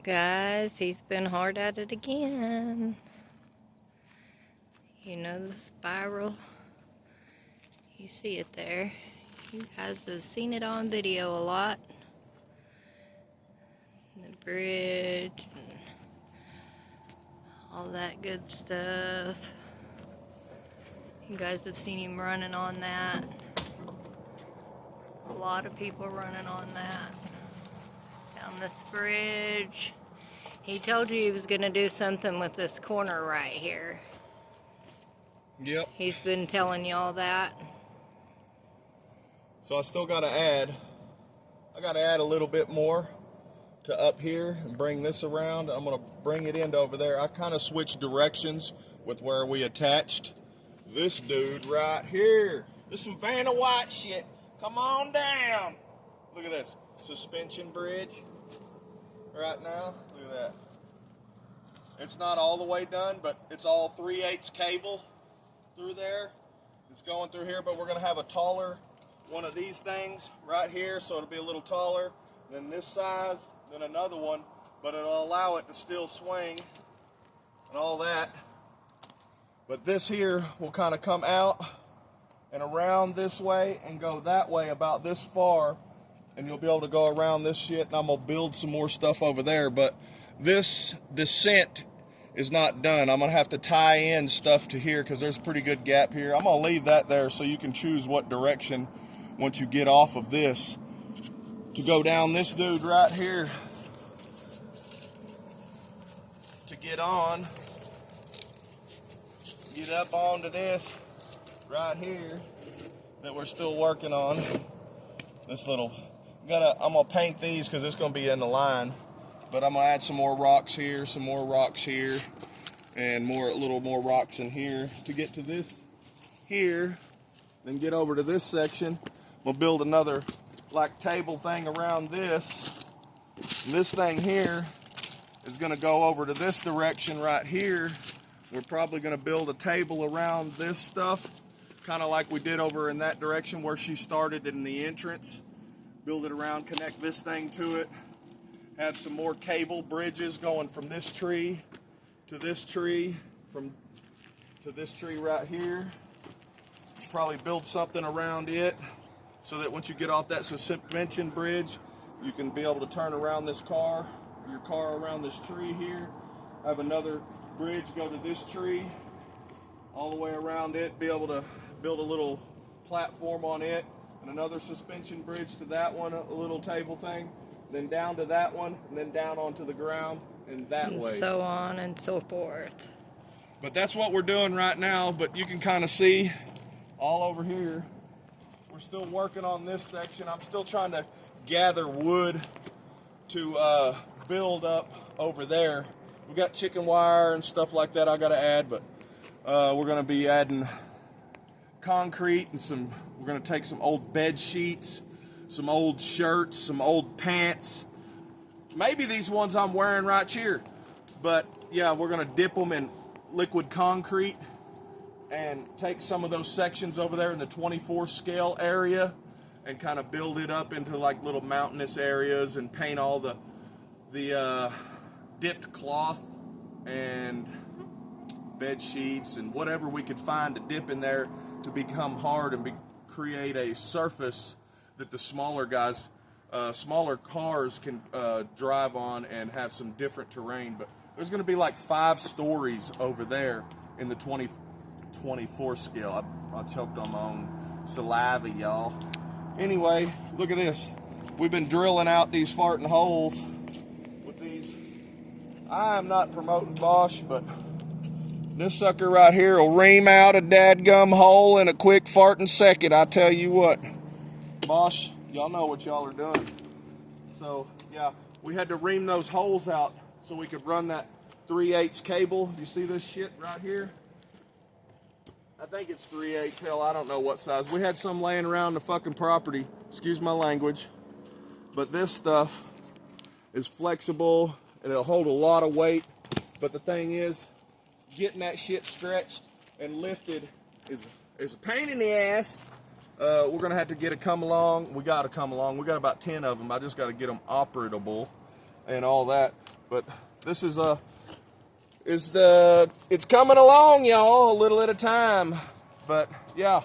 Guys, he's been hard at it again. You know the spiral? You see it there. You guys have seen it on video a lot. The bridge and all that good stuff. You guys have seen him running on that. A lot of people running on that. Down this bridge. He told you he was going to do something with this corner right here. Yep. He's been telling you all that. So I still got to add. I got to add a little bit more to up here and bring this around. I'm going to bring it into over there. I kind of switched directions with where we attached this dude right here. This is some Vanna White shit. Come on down. Look at this. Suspension bridge right now. Look at that. It's not all the way done, but it's all 3/8 cable through there. It's going through here, but we're going to have a taller one of these things right here, so it'll be a little taller than this size, then another one, but it'll allow it to still swing and all that. But this here will kind of come out and around this way and go that way about this far, and you'll be able to go around this shit, and I'm gonna build some more stuff over there. But this descent is not done. I'm gonna have to tie in stuff to here because there's a pretty good gap here. I'm gonna leave that there so you can choose what direction once you get off of this to go down this dude right here to get on, get up onto this right here that we're still working on. This little, I'm gonna paint these because it's gonna be in the line, but I'm gonna add some more rocks here, some more rocks here, and a little more rocks in here to get to this here, then get over to this section. We'll build another like table thing around this. And this thing here is gonna go over to this direction right here. We're probably gonna build a table around this stuff, kind of like we did over in that direction where she started in the entrance. Build it around, connect this thing to it. Have some more cable bridges going from this tree to this tree, to this tree right here. Probably build something around it so that once you get off that suspension bridge, you can be able to turn around your car around this tree here. Have another bridge go to this tree, all the way around it, be able to build a little platform on it, and another suspension bridge to that one, a little table thing, then down to that one, and then down onto the ground, and that way. So on and so forth. But that's what we're doing right now, but you can kind of see all over here. We're still working on this section. I'm still trying to gather wood to build up over there. We got chicken wire and stuff like that I got to add, but we're going to be adding concrete and we're going to take some old bed sheets, some old shirts, some old pants, maybe these ones I'm wearing right here, but yeah, we're going to dip them in liquid concrete and take some of those sections over there in the 24 scale area and kind of build it up into like little mountainous areas and paint all the dipped cloth and bed sheets and whatever we could find to dip in there to become hard and create a surface that the smaller cars can drive on and have some different terrain. But there's going to be like 5 stories over there in the 24 scale. I choked on my own saliva, y'all. Anyway, look at this. We've been drilling out these farting holes with these. I am not promoting Bosch, but this sucker right here will ream out a dadgum hole in a quick farting second. I tell you what. Bosch, y'all know what y'all are doing. So, yeah, we had to ream those holes out so we could run that 3/8 cable. You see this shit right here? I think it's 3/8. Hell, I don't know what size. We had some laying around the fucking property. Excuse my language. But this stuff is flexible and it'll hold a lot of weight. But the thing is, getting that shit stretched and lifted is a pain in the ass. We're gonna have to get it come along. We gotta come along. We got about 10 of them. I just gotta get them operable and all that. But this is it's coming along, y'all, a little at a time. But yeah,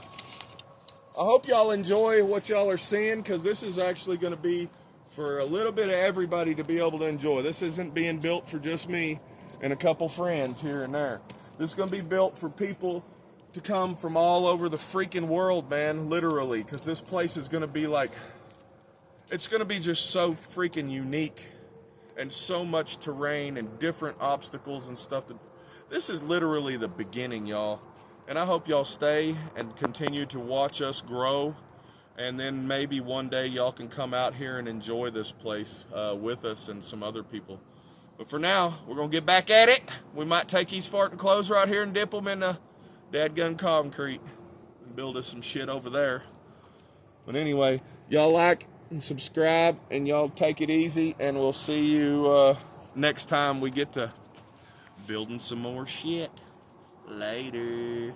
I hope y'all enjoy what y'all are seeing, because this is actually going to be for a little bit of everybody to be able to enjoy. This isn't being built for just me and a couple friends here and there. This is going to be built for people to come from all over the freaking world, man, literally, because this place is going to be like, it's going to be just so freaking unique, and so much terrain and different obstacles and stuff. This is literally the beginning, y'all. And I hope y'all stay and continue to watch us grow. And then maybe one day y'all can come out here and enjoy this place with us and some other people. But for now, we're going to get back at it. We might take these farting clothes right here and dip them in the dadgun concrete and build us some shit over there. But anyway, y'all like and subscribe, and y'all take it easy, and we'll see you next time we get to building some more shit. Later.